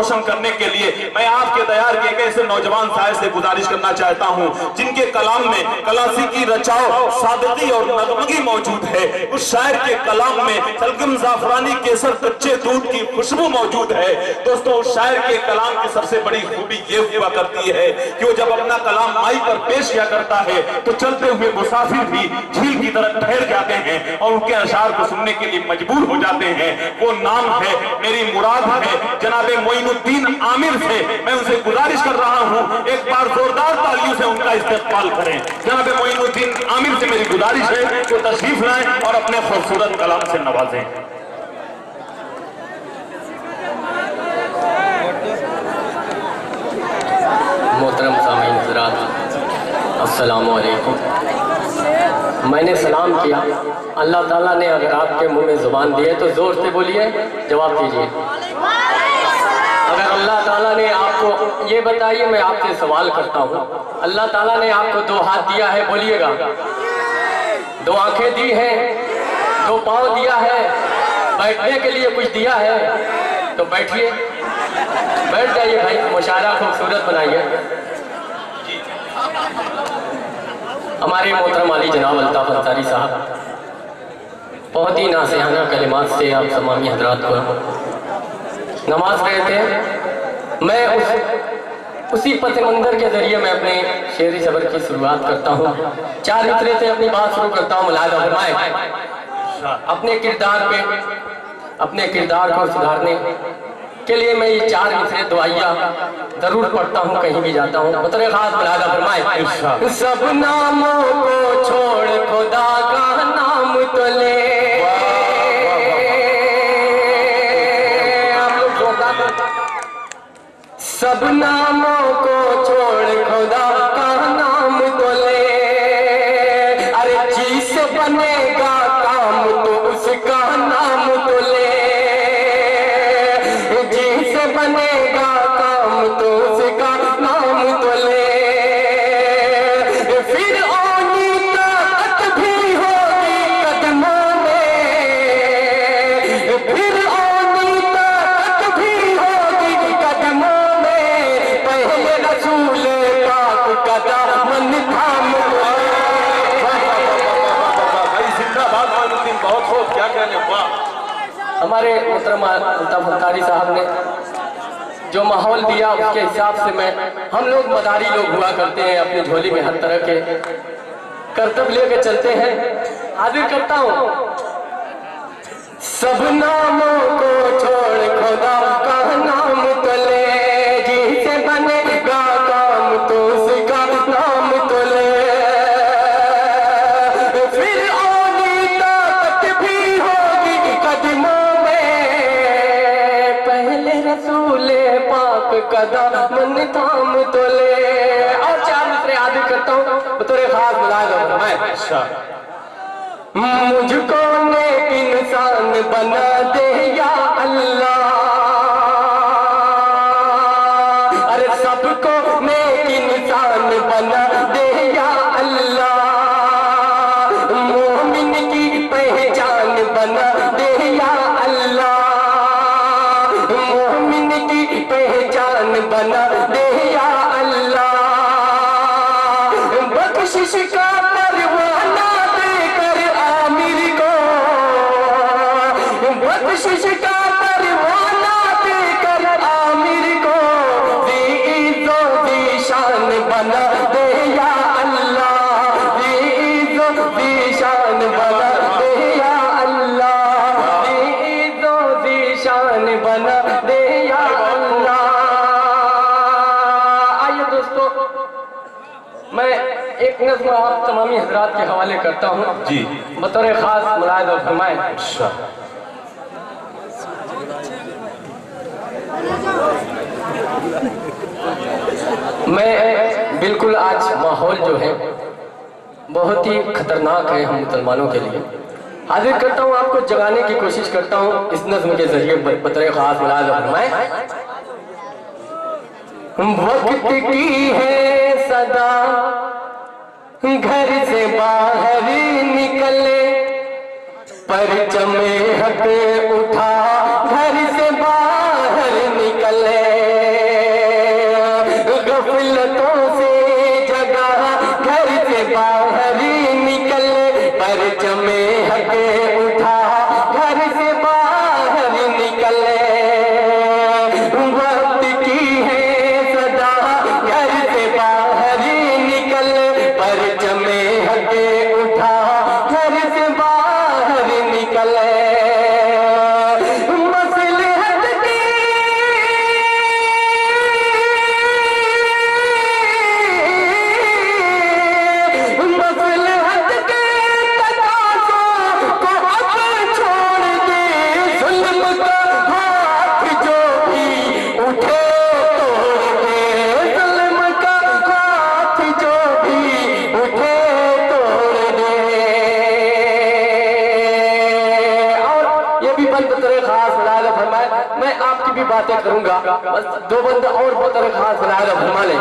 रोशन करने के लिए मैं आपके दयार के एक ऐसे नौजवान शायर से गुजारिश करना चाहता हूं जिनके कलाम में क्लासिकी रचाओ, सादगी और नगमगी मौजूद है। उस शायर के कलाम में सलगम, जाफरानी, केसर, कच्चे दूध की खुशबू मौजूद है। दोस्तों, उस शायर के कलाम की सबसे बड़ी खूबी ये हुआ करती है कि वो जब अपना कलाम माइक पर पेश किया करता है तो चलते हुए मुसाफिर भी झील की तरफ ठहर जाते हैं और उनके अशार को सुनने के लिए मजबूर हो जाते हैं। वो नाम है, मेरी मुराद है जनाबे मोइनुद्दीन आमिर से। मैं उनसे गुजारिश कर रहा हूं एक बार जोरदार तालियों से उनका इस्तेमाल करें। जनाबे मोइनुद्दीन आमिर से मेरी गुजारिश है कि तशरीफ लाएं और अपने खूबसूरत कलाम से नवाजें। मोहतरम सामीन हज़रात, अस्सलामु अलैकुम। मैंने सलाम किया, अल्लाह ताला ने अगर आपके मुंह में जुबान दी है तो जोर से बोलिए, जवाब दीजिए। अगर अल्लाह ताला ने आपको, ये बताइए, मैं आपसे सवाल करता हूँ, अल्लाह ताला ने आपको दो हाथ दिया है, बोलिएगा, दो आंखें दी हैं, दो पाँव दिया है, बैठने के लिए कुछ दिया है, तो बैठिए, बैठ जाइए भाई, मुशायरा खूबसूरत बनाइए। हमारे मोहतरम अली जनाब अल्ताफ अंसारी साहब बहुत ही नासिहाना कलिमात से आप तमामी हजरात को नवाज रहे थे। मैं उसी पथ मंजर के जरिए मैं अपने शेरी सबर की शुरुआत करता हूँ। चार मिसरे से अपनी बात शुरू करता हूँ। मुलाहिजा फरमाएं, अपने किरदार को सुधारने के लिए मैं ये चार मिसरे दुआइया जरूर पढ़ता हूँ कहीं भी जाता हूँ। बतौर खास मुलाहिजा फरमाएं, सब नामों को छोड़ खुदा का नाम तो ले। सब नामों को छोड़ खुदा का नाम तो ले। अरे जिस बनेगा काम तो उसका नाम तो ले। जिस बनेगा काम तो उसका नाम तो ले। फिर ओनी ताकत भी होगी कदमों में। फिर ओनी ताकत भी होगी कदमों में। पहले रसूल पाक का दामन थाम लो। भाई जिंदाबाद मोइनुद्दीन, बहुत खूब, क्या कहने, वाह। हमारे मोहतरम अल्ताफ अंसारी साहब ने जो माहौल दिया उसके हिसाब से हम लोग मदारी लोग हुआ करते हैं, अपनी झोली में हर तरह के करतब लेके चलते हैं। हाजिर करता हूँ, सब नामों को छोड़ खुदा का नाम तो ले। जिसे बनेगा काम तो उसका नाम तो ले। फिर ओनी ताकत भी होगी कदमों में। पहले रसूले पाक का दामन थाम तो ले। और चार मिसरे हाजिर करता हूँ बतौर खास मुलाहिजा फरमाएं। मुझको नेक इंसान बना दे या अल्लाह। अरे सबको नेक इंसान बना दे या अल्लाह। मोमिन की पहचान बना दे या अल्लाह। मोमिन की पहचान बना दे या अल्लाह। बख्शिश का परवाना देकर आमिर को। बख्शिश का परवाना देकर आमिर को। ज़ी-इज़्ज़ो ज़ी-शान बना दे या अल्लाह। ज़ी-इज़्ज़ो ज़ी-शान बना दे या अल्लाह। ज़ी-इज़्ज़ो ज़ी-शान बना दे या अल्लाह। आइए दोस्तों, मैं एक नज़्म आप तमामी हजरात के हवाले करता हूँ जी, बतौर खास मुलाहिजा फरमाएं। मैं बिल्कुल आज माहौल जो है बहुत ही खतरनाक है हम मुसलमानों के लिए। हाजिर करता हूँ, आपको जगाने की कोशिश करता हूँ इस नज़्म के जरिए बतौर खास मुलाहिजा फरमाएं। वक्त की है सदा घर से बाहर निकले। परचमे हक उठा घर से बाहर निकले। हके उठा घर से बाहर निकले, वक्त की है सदा घर से बाहर निकल, परचमे हके उठा घर से बाहर निकले, मसलहत की मसलहत के तकाज़ों को अब छोड़ दे, जुल्म का हाथ जो भी उठे तोड़ दे, जुल्म का हाथ जो भी उठे तोड़ दे। और ये भी बंद तरह खास बनाया फरमाए, मैं आपकी भी बातें करूंगा, बस दो बंद और तरह खास बनाया फरमा ले।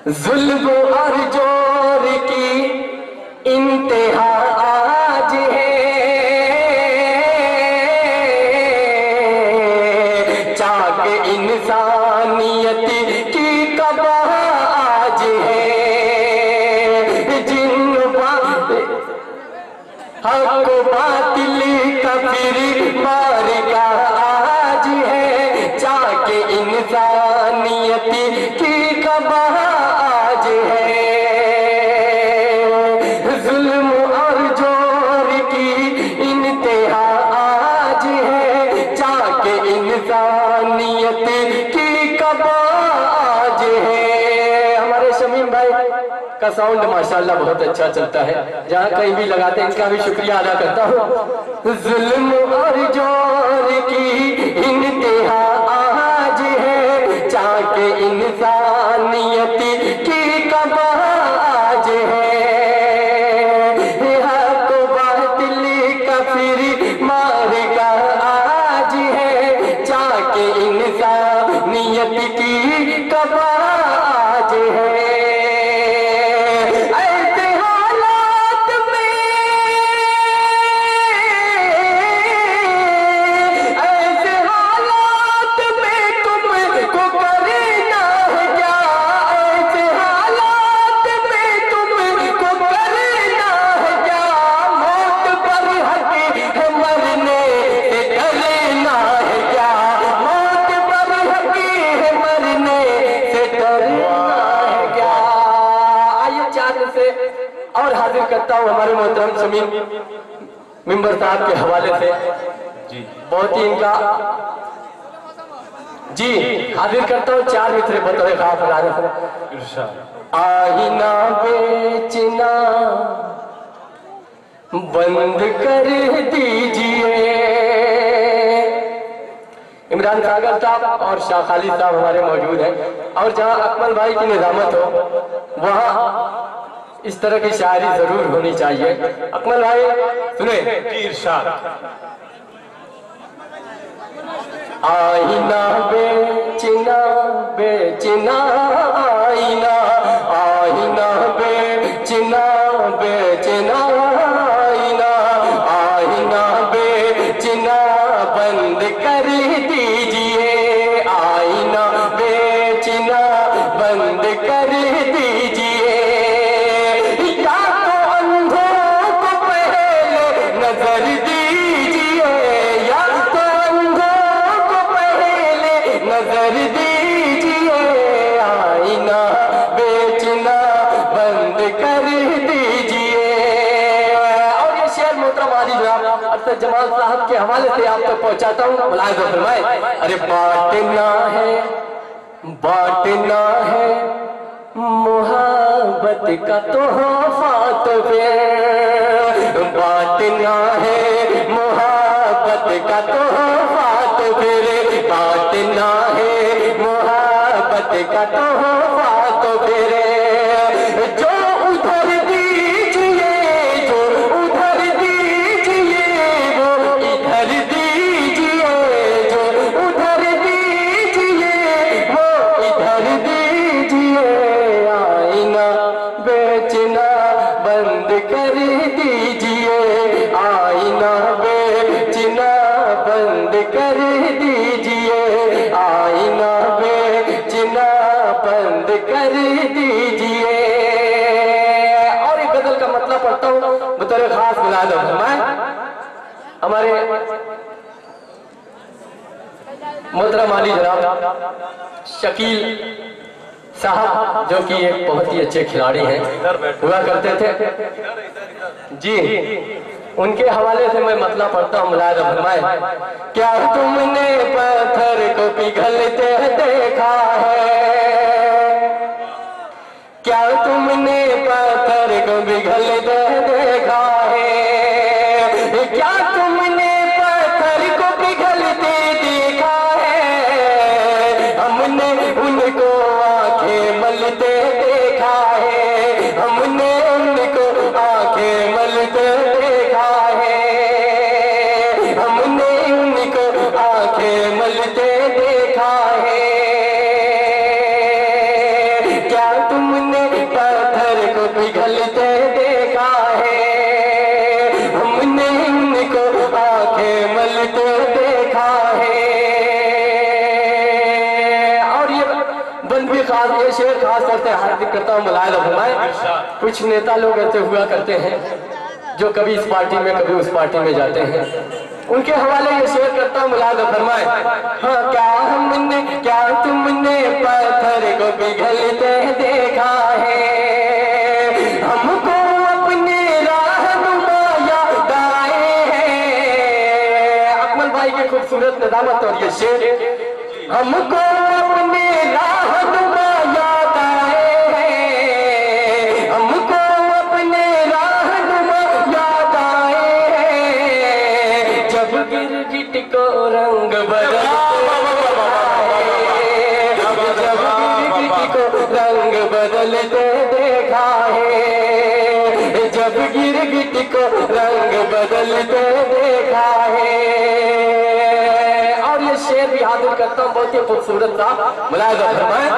जुल्म और जोर की इंतहा आज है, चाक इंसानियत की कबाह आज है, जिन हक बातिल का फिर मारिका आज है, चाक इंसानियत की कबाह आज है, जुल्म और जोर की इंतहा आज है, चाक इंसानियत की कबाह आज है। हमारे शमीम भाई का साउंड माशाल्लाह बहुत अच्छा चलता है, जहाँ कहीं भी लगाते हैं इनका भी शुक्रिया अदा करता हूँ। जुल्म और जोर की इंतहा आज है, चाक इंसानियत की कबाह आज है, हक बातिल का फिर मारिका आज है, चाक इंसानियत की कबाह आज है। ऐसे हालात में तुमको करना है क्या, ऐसे हालात में तुमको करना है क्या, मौत पर हक है मरने से डरना है क्या, मौत पर हक है मरने से डरना है क्या। आइए चांद से और हाजिर करता हूँ हमारे मोहतरम शमीम मिंबर साहब के हवाले से, जी बहुत ही इनका जी हाजिर करता हूँ चार मित्र बतौर खास आईना बेचना बंद कर दीजिए। इमरान सागर साहब और शाह खालिद साहब हमारे मौजूद हैं, और जहाँ अकमल भाई की निजामत हो वहाँ इस तरह की शायरी जरूर होनी चाहिए। अकमल भाई सुने, इरशाद। आईना बेचना बेचना आईना, आईना बेचना बेचना आईना, आईना बेचना बंद कर दीजिए, आईना बेचना बंद कर दीजिए, या तो अंधों को पहले नजर दीजिए, या तो अंधों को पहले नजर दीजिए, आईना बेचना बंद कर दीजिए। और ये शेर मोहतरम आली जनाब अरशद जमाल साहब के हवाले से आप तक पहुंचाता हूँ, मुलाहिज़ा फरमाए। अरे बांटना है मोहब्बत का तोहफा तो फिर, बांटना है मोहब्बत का तोहफा तो फिर, बांटना है मोहब्बत का तोहफा तो फिर, जो उधर दीजिए, जो उधर दीजिए वो इधर दीजिए, जो उधर दीजिए वो इधर दीजिए, आईना बेचना बंद कर दीजिए, आईना बेचना बंद कर दीजिए, आईना बेचना बंद कर दीजिए। और एक गजल का मतलब पढ़ता हूँ, बतौर खास मिलाद फरमाए हमारे मोहतरम आली जनाब शकील साहब, जो कि एक बहुत ही अच्छे खिलाड़ी हैं, हुआ करते थे जी। उनके हवाले से मैं मतला पढ़ता हूँ। मुलायदा फरमाए, क्या तुमने पत्थर को पिघलते देखा है, क्या तुमने पत्थर को पिघलते देखा है, क्या तुमने पत्थर को पिघलते देखा है, हमने उनको आंखें मलते देखा है, हमने उनको आंखें मलते देखा है, हमने उनको आंखें मलते देखा है, क्या तुमने पत्थर को पिघलते देखा है, हमने उनको आंखें मलते देखा है। और ये बंद भी खास, ये शेर खास करते हैं, हार्दिक करता हूँ मुलायदा फरमाए। कुछ नेता लोग ऐसे हुआ करते हैं जो कभी इस पार्टी में कभी उस पार्टी में जाते हैं, उनके हवाले ये शेयर करता हूँ मुलायदा फरमाए। हाँ, क्या तुमने पत्थर को पिघलते देखा है, हमको अपने रहनुमा याद आए हैं। अकमल भाई की खूबसूरत नदामत और ये शेर, हमको अपने रहनुमा याद आए हैं, हमको अपने रहनुमा याद आए हैं, जब गिरगिट को रंग बदलते, जब गिरगिट को रंग बदलते देखा है, जब गिरगिट को रंग बदलते देखा है। और ये शेर भी हाजिर करता हूँ, बहुत ही खूबसूरत था, मुलायदा फरमाए।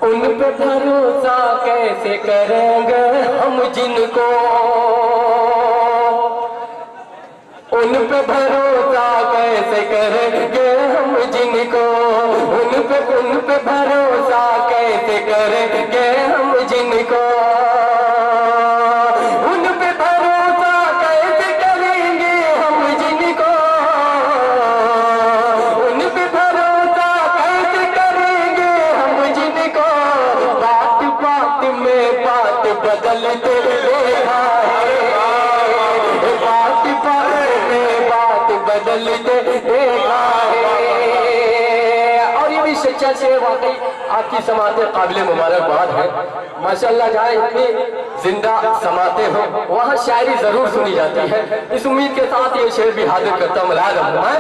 उन पे भरोसा कैसे करेंगे हम जिनको, उन पे भरोसा कैसे करेंगे हम जिनको, उन पे भरोसा कैसे करेंगे हम जिनको, उन पे भरोसा कैसे करेंगे हम जिनको, उन पे भरोसा कैसे करेंगे हम जिनको, बात बात में बात बदलते देखा है, बात बात में बात बदलते देखा है। और ये भी सच्चा शेर, वाकई आपकी समातें काबिल मुबारकबाद है माशाअल्लाह। जहाँ इतनी जिंदा समातें हो वहाँ शायरी जरूर सुनी जाती है। इस उम्मीद के साथ ये शेर भी हाजिर करता हूँ मुलायदा फरमाए।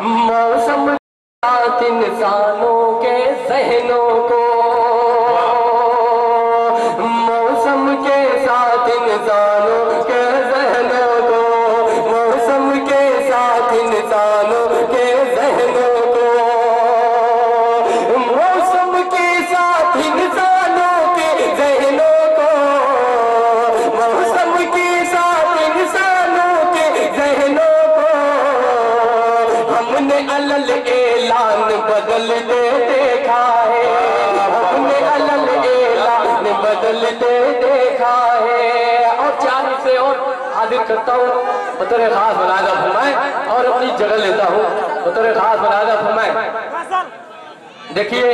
मौसम साथ इंसानों के जहनों को, मौसम के साथ इंसानों के जहनों को, मौसम के साथ इंसानों के जहनों को, मौसम के साथ इंसानों के जहनों को, मौसम के साथ इंसानों के जहनों को, हमने अलल ऐलान बदलते देखा है, हमने अलल ऐलान बदलते देखा है। और चार से और हाजिर करता हूँ, बतौर खास मुलायदा फरमाए, और अपनी जगह लेता हूँ बतौर खास मुलायदा फरमाए। देखिए,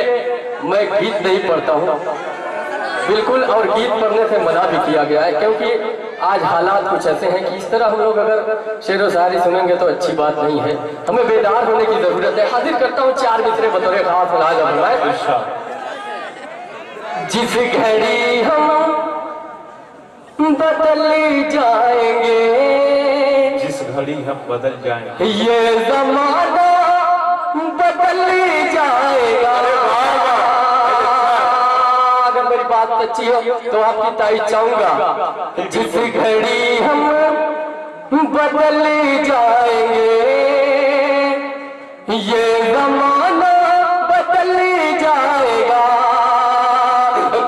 मैं गीत नहीं पढ़ता हूँ बिल्कुल, और गीत पढ़ने से मना भी किया गया है, क्योंकि आज हालात कुछ ऐसे हैं कि इस तरह हम लोग अगर शेर व शायरी सुनेंगे तो अच्छी बात नहीं है, हमें बेदार होने की जरूरत है। हाजिर करता हूँ चार मिसरे बतौर खास मुलायदा फरमाए। जिस घड़ी हम बदल जाएंगे, जिस घड़ी हम बदल जाएंगे, ये जमाना बदल जाएगा। अगर मेरी बात अच्छी हो तो आपकी तारीफ चाहूंगा। जिस घड़ी हम बदल जाएंगे, ये जमाना बदल जाएगा,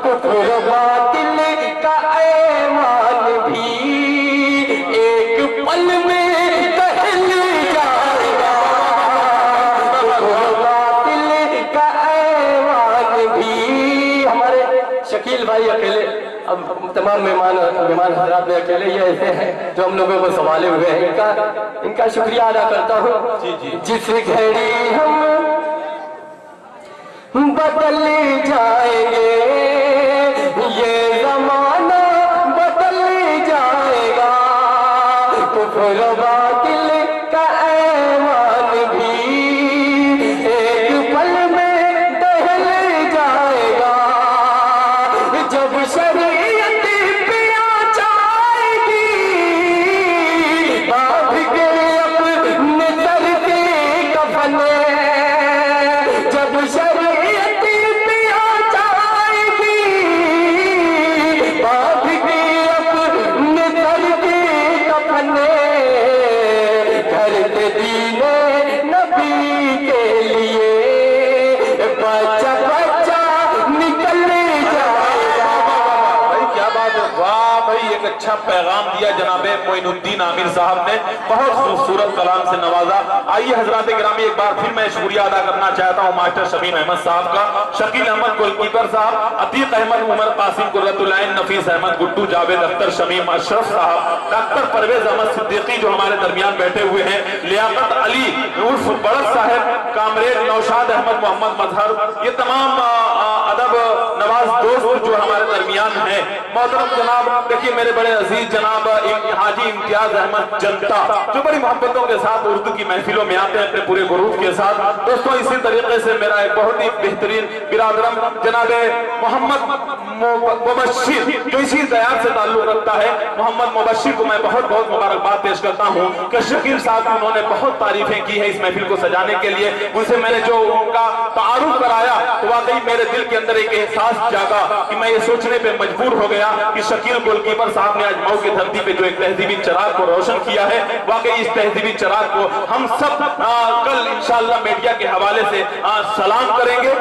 कुफ्र बातिल का ऐवान भी एक पल में टहल जाएगा, कुफ्र बातिल का ऐवान भी। हमारे शकील भाई अकेले अब तमाम मेहमान हजरात में अकेले ही ऐसे हैं जो हम लोगों को संभाले हुए हैं, इनका शुक्रिया अदा करता हूँ। जिस घड़ी हम बदल जाएंगे ये जमाना बदल जाएगा, कुफ्र बातिल का ऐवान भी एक पल में दहल जाएगा। जब शरीयत पे आ जाएगी बांध के अपने सर के कफने, जब शरीयत पे आ जाएगी बांध के अपने सर के कफने, करते दीने नबी के लिए बच्चा बच्चा निकल जाएगा। भाई क्या बात है, वाह भाई, एक अच्छा पैगाम दिया जनाबे मोइनुद्दीन आमिर साहब ने, बहुत खूबसूरत कलाम से नवाजा। आइए हजरात गिरामी, एक बार फिर मैं शुक्रिया अदा करना चाहता हूँ मास्टर शमीम अहमद साहब का, शकील अहमद गोलकीपर साहब, अतीक अहमद, उमर कासिम, कुर्रतुल ऐन, नफीस अहमद गुड्डू, जावेद अख्तर, शमीम अशरफ साहब, डॉक्टर परवेज अहमद सिद्दीकी जो हमारे दरमियान बैठे हुए हैं, लियाकत अली उर्फ बड़क साहब, कामरेज नौशाद अहमद, मोहम्मद मजहर, ये तमाम अदब नवाज दोस्त जो हमारे दरमियान हैं। मोहतरम जनाब देखिए मेरे बड़े अजीज जनाब हाजी इम्तियाज अहमद जनता जो बड़ी मोहब्बतों के साथ उर्दू की महफिलों में आते हैं अपने पूरे गुरूर के साथ। दोस्तों इसी तरीके से मेरा एक बहुत ही बेहतरीन बिरादरम जनाब मोहम्मद मुबश्शिर जो इसी दयार से ताल्लुक रखता है, मोहम्मद मुबश्शिर को मैं बहुत बहुत मुबारकबाद पेश करता हूँ कि शकील साहब उन्होंने बहुत तारीफें की है इस महफिल को सजाने के लिए। उनसे मैंने जो उनका तारुफ कराया तो वाकई मेरे दिल के अंदर एक एहसास जागा कि मैं ये सोचने पे मजबूर हो गया कि शकील गोलकीपर साहब ने आज मऊ की धरती पे जो एक तहजीबी चिराग को रोशन किया है, वाकई इस तहजीबी चिराग को हम सब कल इंशाअल्लाह मीडिया के हवाले से सलाम करेंगे।